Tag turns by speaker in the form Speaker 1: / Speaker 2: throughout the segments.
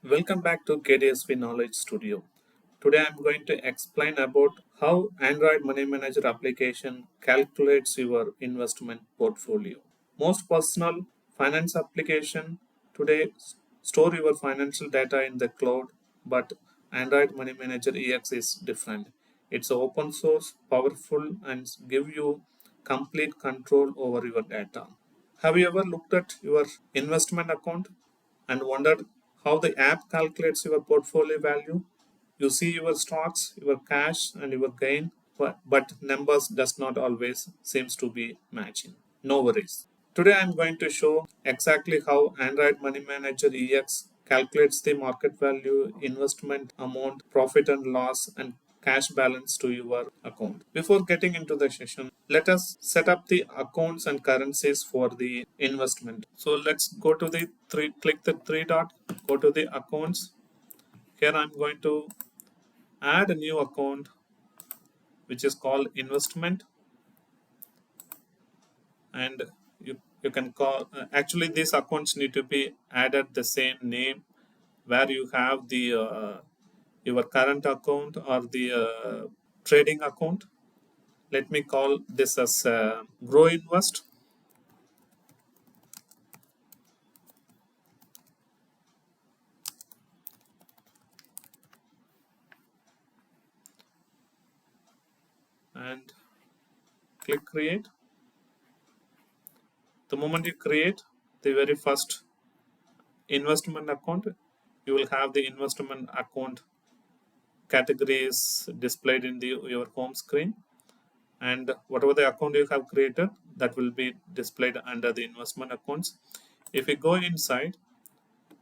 Speaker 1: Welcome back to KDSV Knowledge Studio. Today I'm going to explain about how Android Money Manager application calculates your investment portfolio. Most personal finance application today store your financial data in the cloud, but Android Money Manager EX is different. It's open source, powerful, and give you complete control over your data. Have you ever looked at your investment account and wondered how the app calculates your portfolio value? You see your stocks, your cash, and your gain, but numbers does not always seems to be matching. No worries. Today I am going to show exactly how Android Money Manager EX calculates the market value, investment amount, profit and loss, and cash balance to your account. Before getting into the session, let us set up the accounts and currencies for the investment. So let's go to the click the three dot, go to the accounts. Here I'm going to add a new account which is called investment, and you can call actually these accounts need to be added the same name where you have the your current account or the trading account. Let me call this as grow invest, and click create. The moment you create the very first investment account, you will have the investment account categories displayed in your home screen, and whatever the account you have created, that will be displayed under the investment accounts. If you go inside,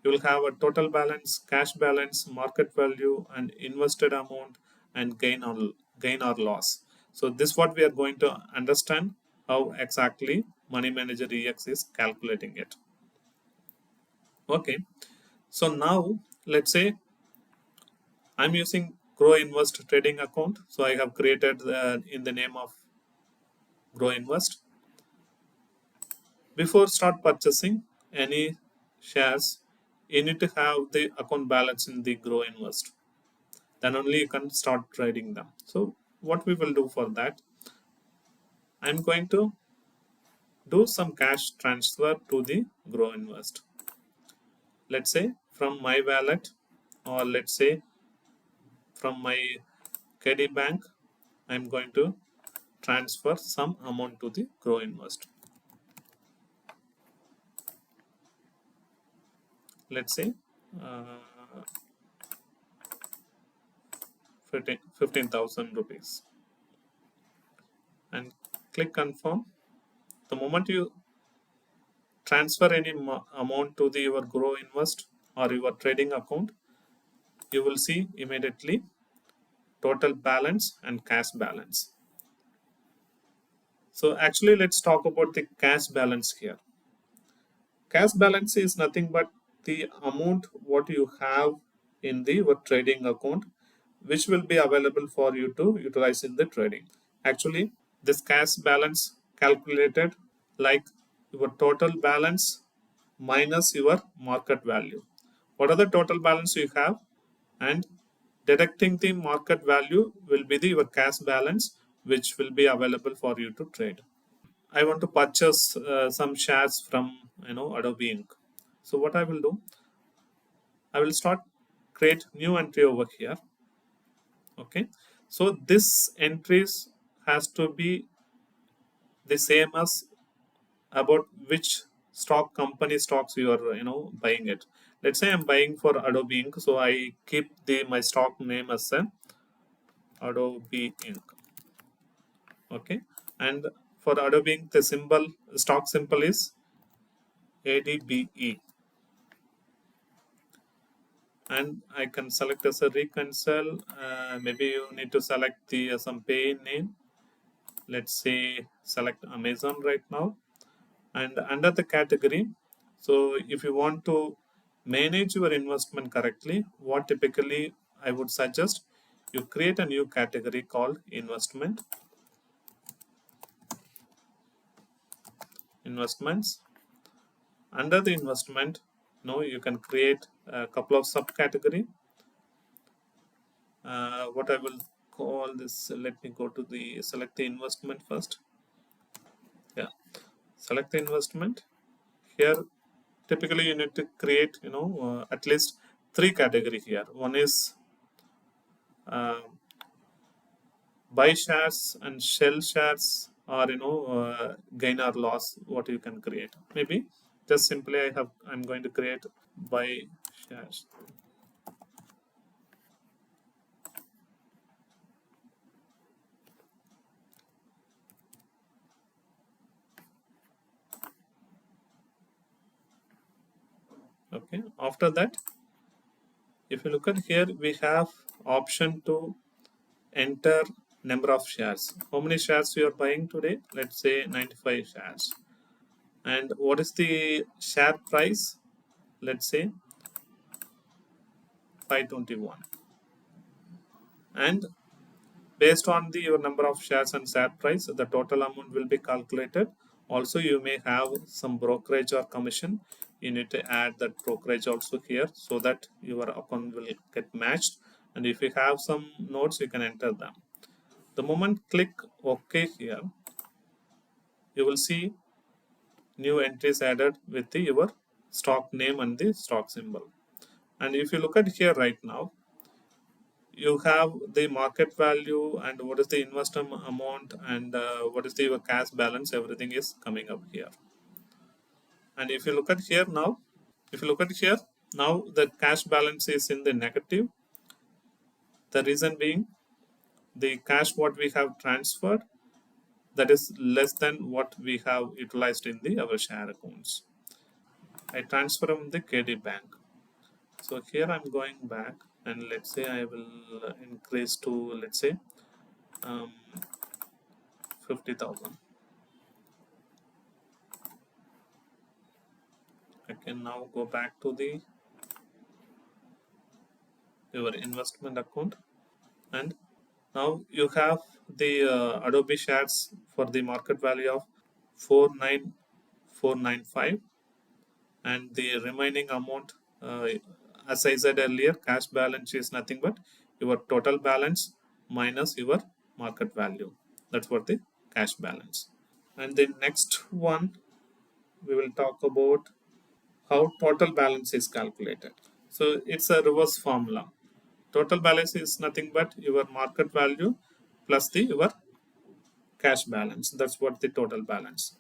Speaker 1: you will have a total balance, cash balance, market value, and invested amount, and gain or loss. So this what we are going to understand how exactly Money Manager EX is calculating it. Okay, so now let's say I'm using Grow Invest trading account. So I have created in the name of Grow Invest. Before start purchasing any shares, you need to have the account balance in the Grow Invest. Then only you can start trading them. So what we will do for that, I'm going to do some cash transfer to the Grow Invest. Let's say from my wallet, or let's say from my KD bank, I'm going to transfer some amount to the Grow Invest. Let's say uh, 15,000 rupees, and click confirm. The moment you transfer any amount to the your Grow Invest or your trading account, you will see immediately total balance and cash balance. So actually let's talk about the cash balance here. Cash balance is nothing but the amount what you have in the your trading account, which will be available for you to utilize in the trading. Actually, this cash balance calculated like your total balance minus your market value. What are the total balance you have, and deducting the market value will be the your cash balance, which will be available for you to trade. I want to purchase some shares from Adobe Inc. So what I will do, I will start create new entry over here. Okay, so this entries has to be the same as about which stock company stocks you are buying it. Let's say I'm buying for Adobe Inc. So I keep the my stock name as Adobe Inc. Okay, and for Adobe Inc. the stock symbol is ADBE, and I can select as a reconcile. Maybe you need to select the some pay name. Let's say select Amazon right now, and under the category. So if you want to manage your investment correctly, what typically I would suggest, you create a new category called investments. Under the investment, now you can create a couple of subcategory. What I will call this, let me go to the select the investment first. Yeah, select the investment. Here typically you need to create at least three category here. One is uh, buy shares and sell shares, or gain or loss, what you can create. Maybe just simply I'm going to create buy shares. Okay, after that, if you look at here, we have option to enter number of shares. How many shares you are buying today? Let's say 95 shares. And what is the share price? Let's say 521. And based on the your number of shares and share price, the total amount will be calculated. Also, you may have some brokerage or commission. You need to add that brokerage also here, so that your account will get matched. And if you have some notes, you can enter them. The moment click OK here, you will see new entries added with your stock name and the stock symbol. And if you look at here right now, you have the market value and what is the investment amount, and what is the your cash balance. Everything is coming up here. And if you look at here now, if you look at here now, the cash balance is in the negative. The reason being, the cash what we have transferred, that is less than what we have utilized in the our share accounts. I transfer from the KD bank. So here I'm going back, and let's say I will increase to, let's say, 50,000. I can now go back to the your investment account, and now you have the Adobe shares for the market value of 49495, and the remaining amount, as I said earlier, cash balance is nothing but your total balance minus your market value. That's what the cash balance. And the next one, we will talk about how total balance is calculated. So it's a reverse formula. Total balance is nothing but your market value plus the your cash balance. That's what the total balance.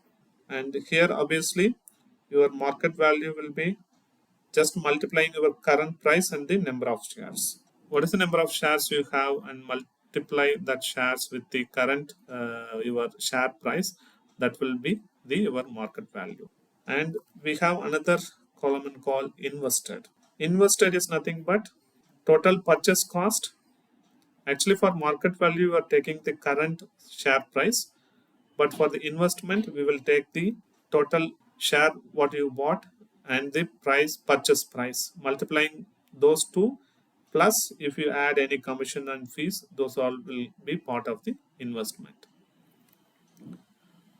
Speaker 1: And here obviously your market value will be just multiplying your current price and the number of shares. What is the number of shares you have, and multiply that shares with the current your share price. That will be the your market value. And we have another column called invested. Invested is nothing but total purchase cost. Actually, for market value, you are taking the current share price, but for the investment, we will take the total share what you bought and the price, purchase price, multiplying those two. Plus, if you add any commission and fees, those all will be part of the investment.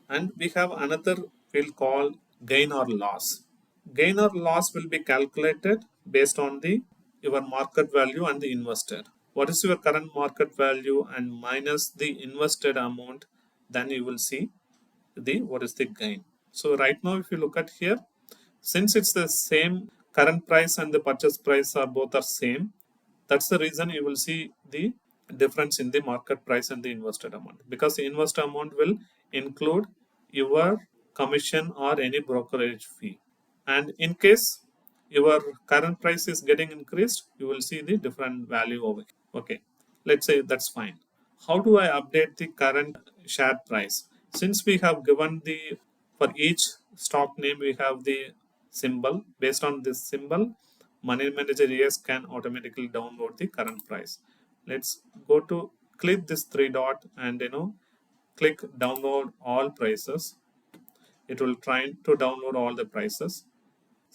Speaker 1: And we have another field called gain or loss. Gain or loss will be calculated based on the your market value and the invested. What is your current market value and minus the invested amount, then you will see the what is the gain. So right now, if you look at here, since it's the same current price and the purchase price are both are same, that's the reason you will see the difference in the market price and the invested amount, because the invested amount will include your commission or any brokerage fee. And in case your current price is getting increased, you will see the different value over here. Okay, let's say that's fine. How do I update the current share price? Since we have given the, for each stock name we have the symbol, based on this symbol, money manager ES can automatically download the current price. Let's go to click this three dot and click download all prices. It will try to download all the prices,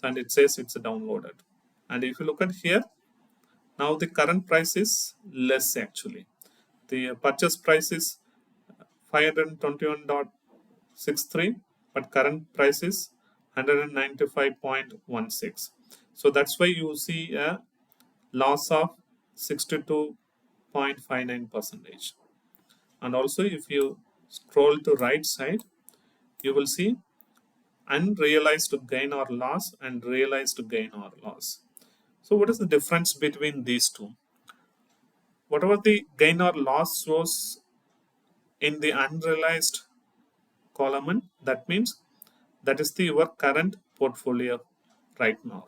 Speaker 1: and it says it's downloaded. And if you look at here, now the current price is less actually. The purchase price is 521.63, but current price is 195.16. So that's why you see a loss of 62.59%. And also if you scroll to right side, you will see unrealized gain or loss and realized gain or loss. So what is the difference between these two? Whatever the gain or loss shows in the unrealized column, that means that is the your current portfolio right now.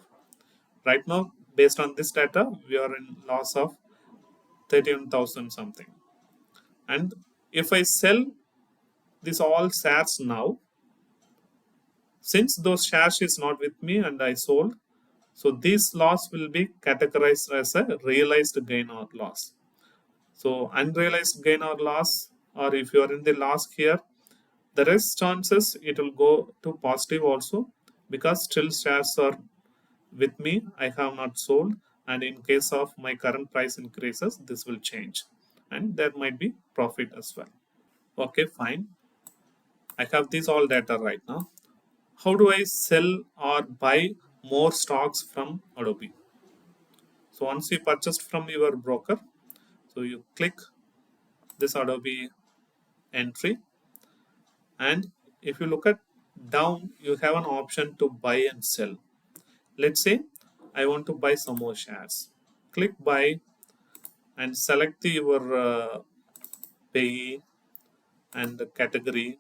Speaker 1: Right now, based on this data, we are in loss of 31,000 something. And if I sell this all shares now, since those shares is not with me and I sold, so this loss will be categorized as a realized gain or loss. So unrealized gain or loss, or if you are in the loss here, there is chances it will go to positive also, because still shares are with me, I have not sold, and in case of my current price increases, this will change, and there might be profit as well. Okay, fine. I have this all data right now. How do I sell or buy more stocks from Adobe? So once you purchased from your broker, so you click this Adobe entry, and if you look at down, you have an option to buy and sell. Let's say I want to buy some more shares. Click buy and select your payee and the category.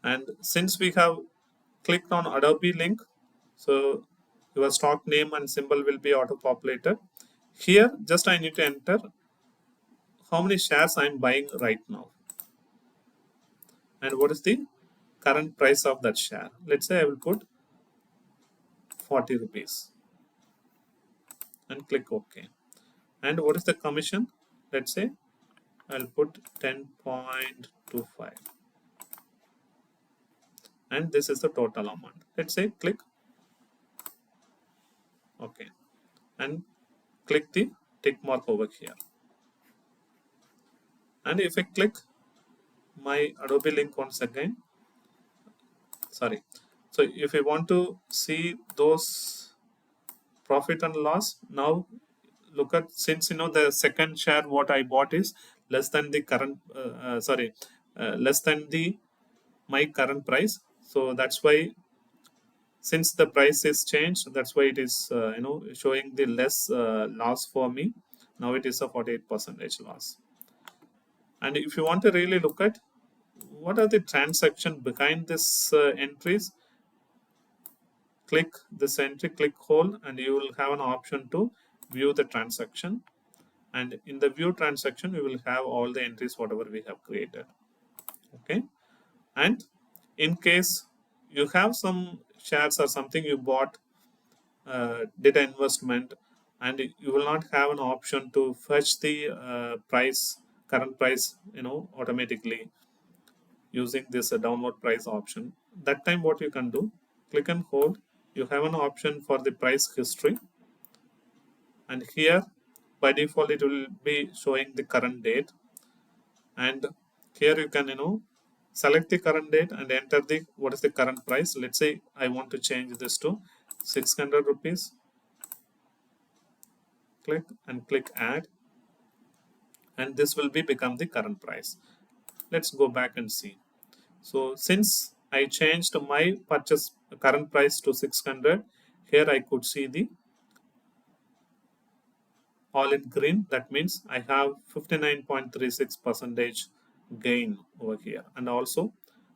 Speaker 1: And since we have clicked on Adobe link, so your stock name and symbol will be auto populated. Here, just I need to enter how many shares I am buying right now and what is the current price of that share. Let's say I will put 40 rupees and click OK. And what is the commission? Let's say I'll put 10.25, and this is the total amount. Let's say click OK and click the tick mark over here. And if I click my Adobe link once again, sorry, so if you want to see those profit and loss, now look at, since the second share what I bought is less than the current less than the my current price, so that's why, since the price is changed, that's why it is showing the less loss for me. Now it is a 48% loss. And if you want to really look at what are the transaction behind this entries, click this entry, click hold, and you will have an option to view the transaction. And in the view transaction, we will have all the entries whatever we have created. Okay, and in case you have some shares or something you bought, did an investment, and you will not have an option to fetch the current price automatically using this download price option. That time what you can do, click and hold, you have an option for the price history, and here by default it will be showing the current date. And here you can select the current date and enter the what is the current price. Let's say I want to change this to 600 rupees. Click and click add, and this will be become the current price. Let's go back and see. So since I changed my purchase current price to 600, here I could see the all in green. That means I have 59.36% gain over here, and also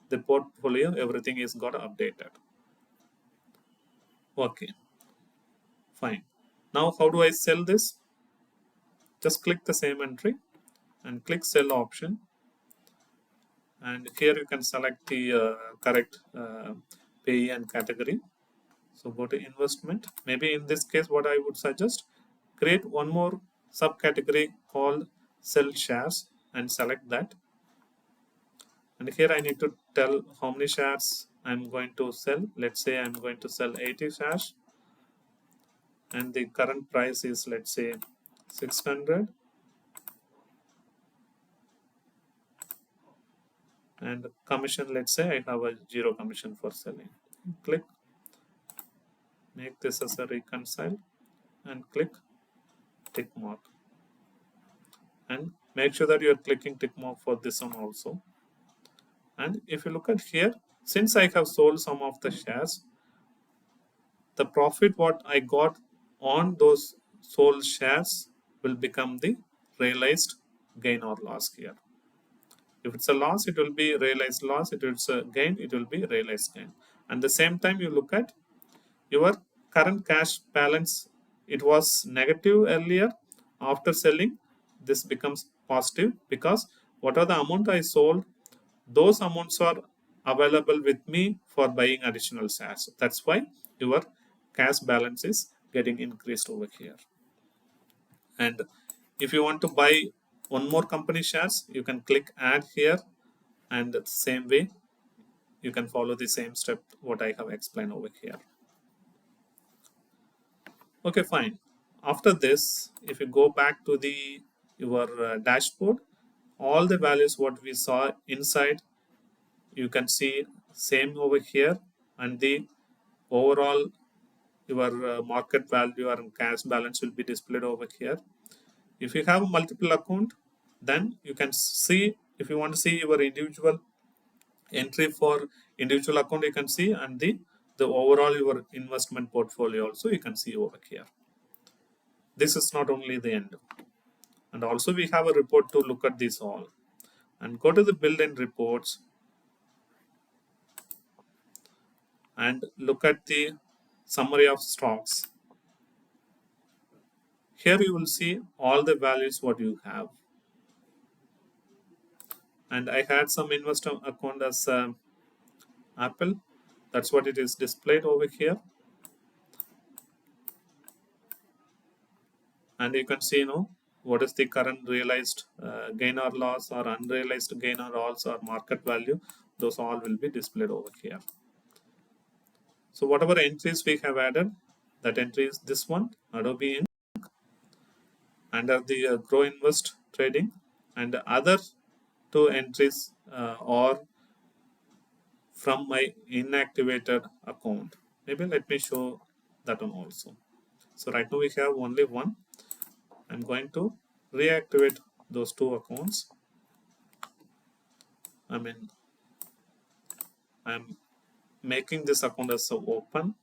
Speaker 1: the portfolio everything is got updated. Okay, fine. Now how do I sell this? Just click the same entry and click sell option, and here you can select the correct pay and category. So go to investment. Maybe in this case what I would suggest, create one more subcategory called sell shares and select that. And here I need to tell how many shares I'm going to sell. Let's say I'm going to sell 80 shares, and the current price is, let's say, 600, and commission, let's say I have a 0 commission for selling. Click, make this as a reconcile, and click tick mark, and make sure that you are clicking tick mark for this one also. And if you look at here, since I have sold some of the shares, the profit what I got on those sold shares will become the realized gain or loss here. If it's a loss, it will be realized loss. If it's a gain, it will be realized gain. And the same time, you look at your current cash balance. It was negative earlier. After selling, this becomes positive because whatever the amount I sold, those amounts are available with me for buying additional shares. That's why your cash balance is getting increased over here. And if you want to buy one more company shares, you can click add here, and the same way you can follow the same step what I have explained over here. Okay, fine. After this, if you go back to the your dashboard, all the values what we saw inside, you can see same over here, and the overall your market value or cash balance will be displayed over here. If you have multiple account, then you can see, if you want to see your individual entry for individual account, you can see, and the overall your investment portfolio also you can see over here. This is not only the end, and also we have a report to look at this all. And go to the built-in reports and look at the summary of stocks. Here you will see all the values what you have. And I had some investor account as Apple. That's what it is displayed over here. And you can see, what is the current realized gain or loss, or unrealized gain or loss, or market value. Those all will be displayed over here. So whatever entries we have added, that entry is this one, Adobe Inc. Under the Grow Invest Trading, and the other two entries are from my inactivated account. Maybe let me show that one also. So right now we have only one. I'm going to reactivate those two accounts. I'm making this account as open.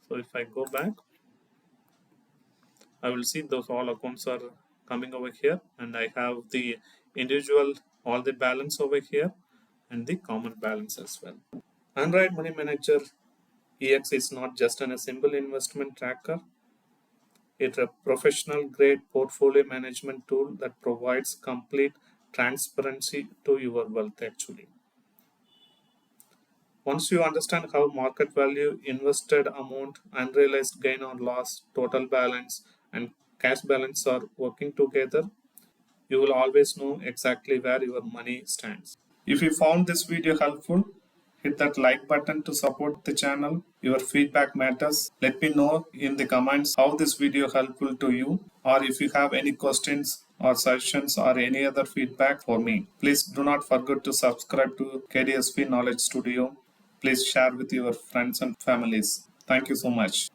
Speaker 1: So if I go back, I will see those all accounts are coming over here, and I have the individual, all the balance over here, and the common balance as well. Android Money Manager EX is not just a simple investment tracker. It's a professional grade portfolio management tool that provides complete transparency to your wealth actually. Once you understand how market value, invested amount, unrealized gain or loss, total balance, and cash balance are working together, you will always know exactly where your money stands. If you found this video helpful, hit that like button to support the channel. Your feedback matters. Let me know in the comments how this video helpful to you, or if you have any questions or suggestions or any other feedback for me. Please do not forget to subscribe to KDSV Knowledge Studio. Please share with your friends and families. Thank you so much.